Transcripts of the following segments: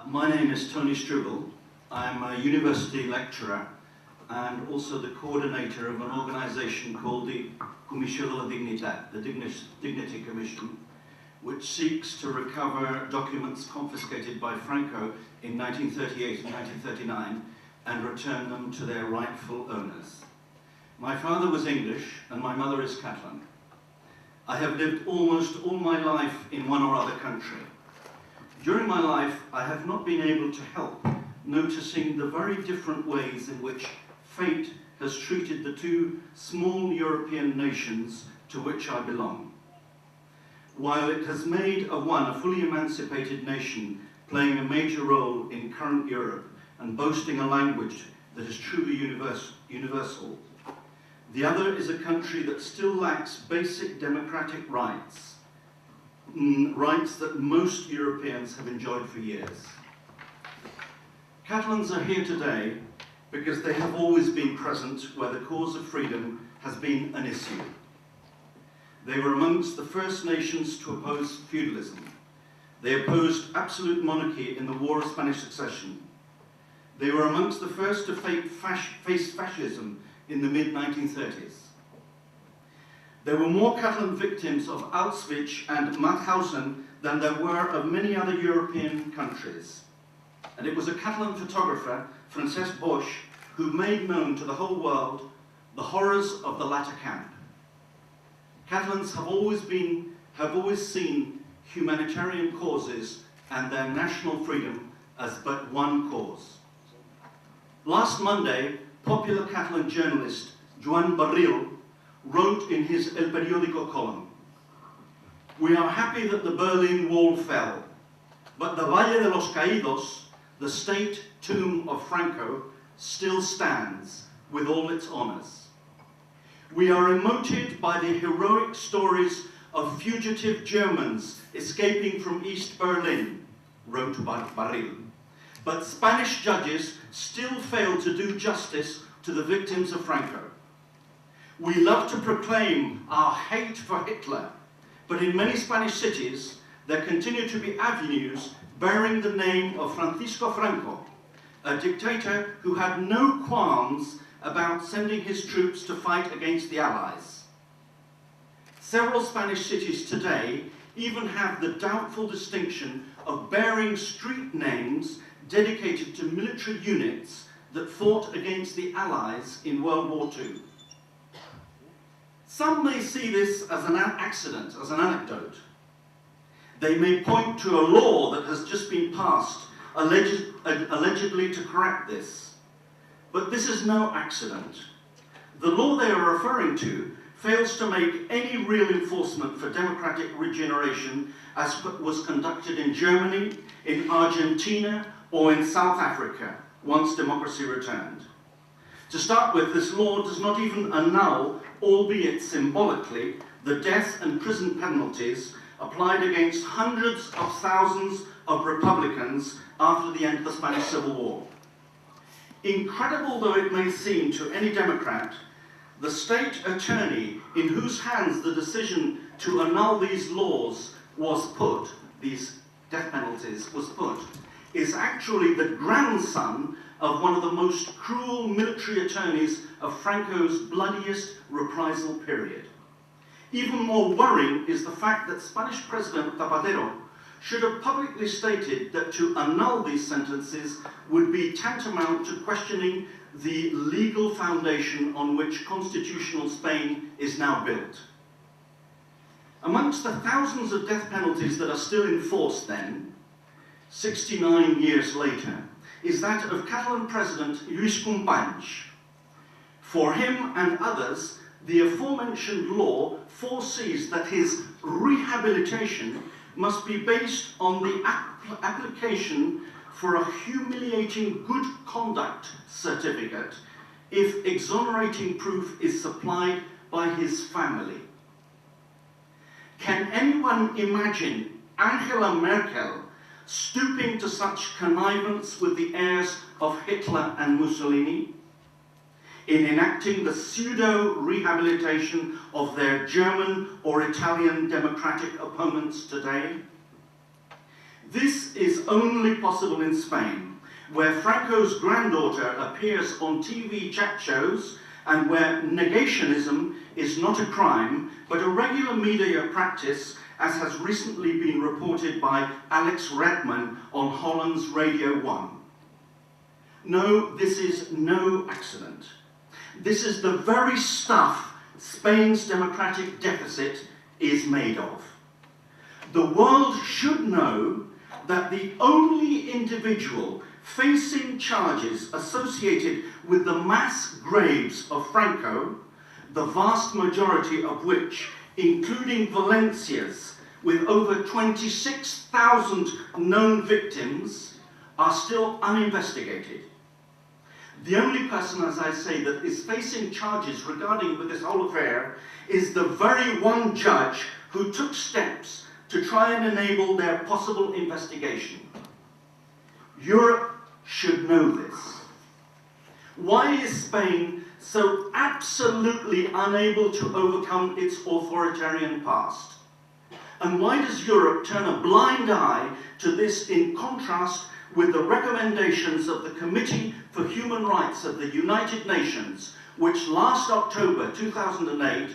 My name is Toni Strubell. I'm a university lecturer and also the coordinator of an organisation called the Comissió de la Dignitat, the Dignity Commission, which seeks to recover documents confiscated by Franco in 1938 and 1939 and return them to their rightful owners. My father was English and my mother is Catalan. I have lived almost all my life in one or other country. During my life, I have not been able to help noticing the very different ways in which fate has treated the two small European nations to which I belong. While it has made of one a fully emancipated nation playing a major role in current Europe and boasting a language that is truly universal, the other is a country that still lacks basic democratic rights, rights that most Europeans have enjoyed for years. Catalans are here today because they have always been present where the cause of freedom has been an issue. They were amongst the first nations to oppose feudalism. They opposed absolute monarchy in the War of Spanish Succession. They were amongst the first to face fascism in the mid-1930s. There were more Catalan victims of Auschwitz and Mauthausen than there were of many other European countries. And it was a Catalan photographer, Francesc Boix, who made known to the whole world the horrors of the latter camp. Catalans have always seen humanitarian causes and their national freedom as but one cause. Last Monday, popular Catalan journalist Joan Barril wrote in his El Periódico column, "We are happy that the Berlin Wall fell, but the Valle de los Caídos, the state tomb of Franco, still stands with all its honors. We are emoted by the heroic stories of fugitive Germans escaping from East Berlin," wrote Barril, "but Spanish judges still fail to do justice to the victims of Franco. We love to proclaim our hate for Hitler, but in many Spanish cities there continue to be avenues bearing the name of Francisco Franco, a dictator who had no qualms about sending his troops to fight against the Allies. Several Spanish cities today even have the doubtful distinction of bearing street names dedicated to military units that fought against the Allies in World War II. Some may see this as an accident, as an anecdote. They may point to a law that has just been passed, allegedly to correct this. But this is no accident. The law they are referring to fails to make any real enforcement for democratic regeneration as was conducted in Germany, in Argentina, or in South Africa once democracy returned. To start with, this law does not even annul, albeit symbolically, the death and prison penalties applied against hundreds of thousands of Republicans after the end of the Spanish Civil War. Incredible though it may seem to any Democrat, the state attorney in whose hands the decision to annul these laws was put, these death penalties was put, is actually the grandson of one of the most cruel military attorneys of Franco's bloodiest reprisal period. Even more worrying is the fact that Spanish President Zapatero should have publicly stated that to annul these sentences would be tantamount to questioning the legal foundation on which constitutional Spain is now built. Amongst the thousands of death penalties that are still in force then, 69 years later, is that of Catalan President Lluís Companys. For him and others, the aforementioned law foresees that his rehabilitation must be based on the application for a humiliating good conduct certificate if exonerating proof is supplied by his family. Can anyone imagine Angela Merkel stooping to such connivance with the heirs of Hitler and Mussolini in enacting the pseudo-rehabilitation of their German or Italian democratic opponents today? This is only possible in Spain, where Franco's granddaughter appears on TV chat shows and where negationism is not a crime, but a regular media practice, as has recently been reported by Alex Redman on Holland's Radio 1. No, this is no accident. This is the very stuff Spain's democratic deficit is made of. The world should know that the only individual facing charges associated with the mass graves of Franco, the vast majority of which, including Valencia's, with over 26,000 known victims, are still uninvestigated. The only person, as I say, that is facing charges regarding with this whole affair is the very one judge who took steps to try and enable their possible investigation. Europe should know this. Why is Spain so absolutely unable to overcome its authoritarian past? And why does Europe turn a blind eye to this in contrast with the recommendations of the Committee for Human Rights of the United Nations, which last October 2008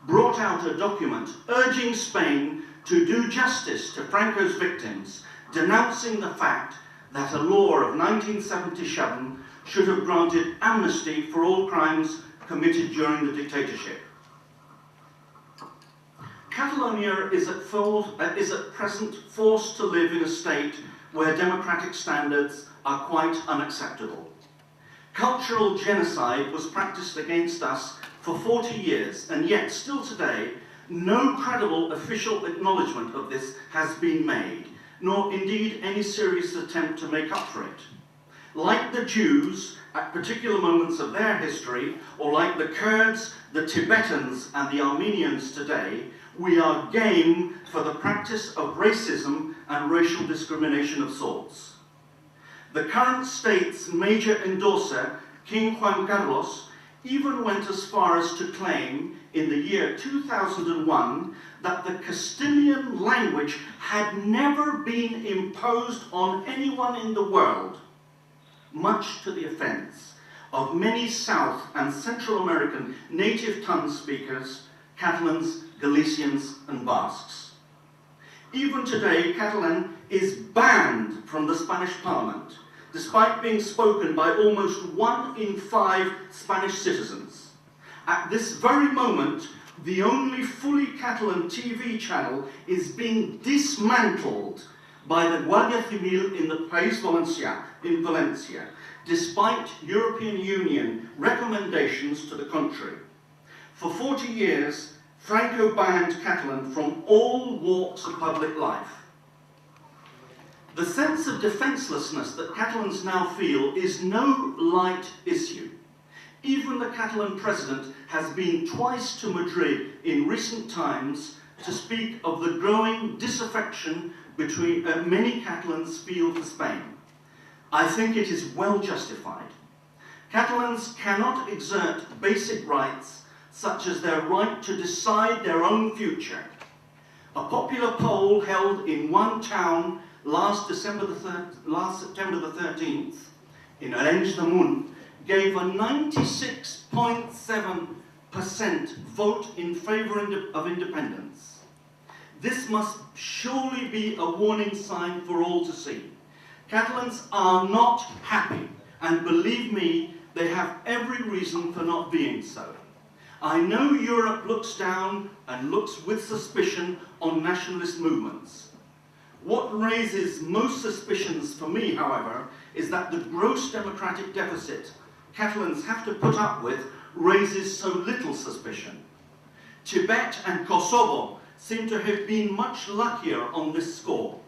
brought out a document urging Spain to do justice to Franco's victims, denouncing the fact that a law of 1977 should have granted amnesty for all crimes committed during the dictatorship. Catalonia is at present forced to live in a state where democratic standards are quite unacceptable. Cultural genocide was practiced against us for 40 years, and yet still today, no credible official acknowledgement of this has been made, nor indeed any serious attempt to make up for it. Like the Jews at particular moments of their history, or like the Kurds, the Tibetans, and the Armenians today, we are game for the practice of racism and racial discrimination of sorts. The current state's major endorser, King Juan Carlos, even went as far as to claim in the year 2001 that the Castilian language had never been imposed on anyone in the world, much to the offense of many South and Central American native tongue speakers, Catalans, Galicians, and Basques. Even today, Catalan is banned from the Spanish Parliament, despite being spoken by almost 1 in 5 Spanish citizens. At this very moment, the only fully Catalan TV channel is being dismantled by the Guardia Civil in the País Valencià, in Valencia, despite European Union recommendations to the contrary. For 40 years, Franco banned Catalan from all walks of public life. The sense of defenselessness that Catalans now feel is no light issue. Even the Catalan president has been twice to Madrid in recent times to speak of the growing disaffection between many Catalans feel for Spain. I think it is well justified. Catalans cannot exert basic rights such as their right to decide their own future. A popular poll held in one town last September the 13th in Arenys de Munt gave a 96.7% vote in favour of independence. This must surely be a warning sign for all to see. Catalans are not happy, and believe me, they have every reason for not being so. I know Europe looks down and looks with suspicion on nationalist movements. What raises most suspicions for me, however, is that the gross democratic deficit Catalans have to put up with raises so little suspicion. Tibet and Kosovo seem to have been much luckier on this score.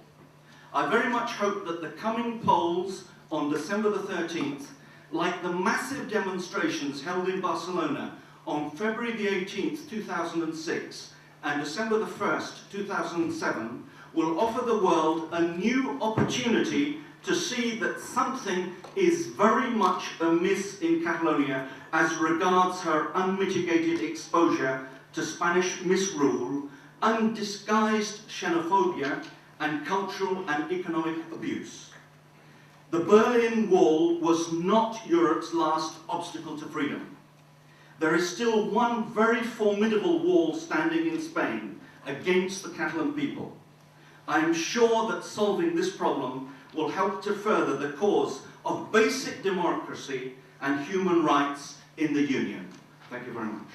I very much hope that the coming polls on December the 13th, like the massive demonstrations held in Barcelona on February the 18th, 2006, and December the 1st, 2007, will offer the world a new opportunity to see that something is very much amiss in Catalonia as regards her unmitigated exposure to Spanish misrule, undisguised xenophobia, and cultural and economic abuse. The Berlin Wall was not Europe's last obstacle to freedom. There is still one very formidable wall standing in Spain against the Catalan people. I am sure that solving this problem will help to further the cause of basic democracy and human rights in the Union. Thank you very much.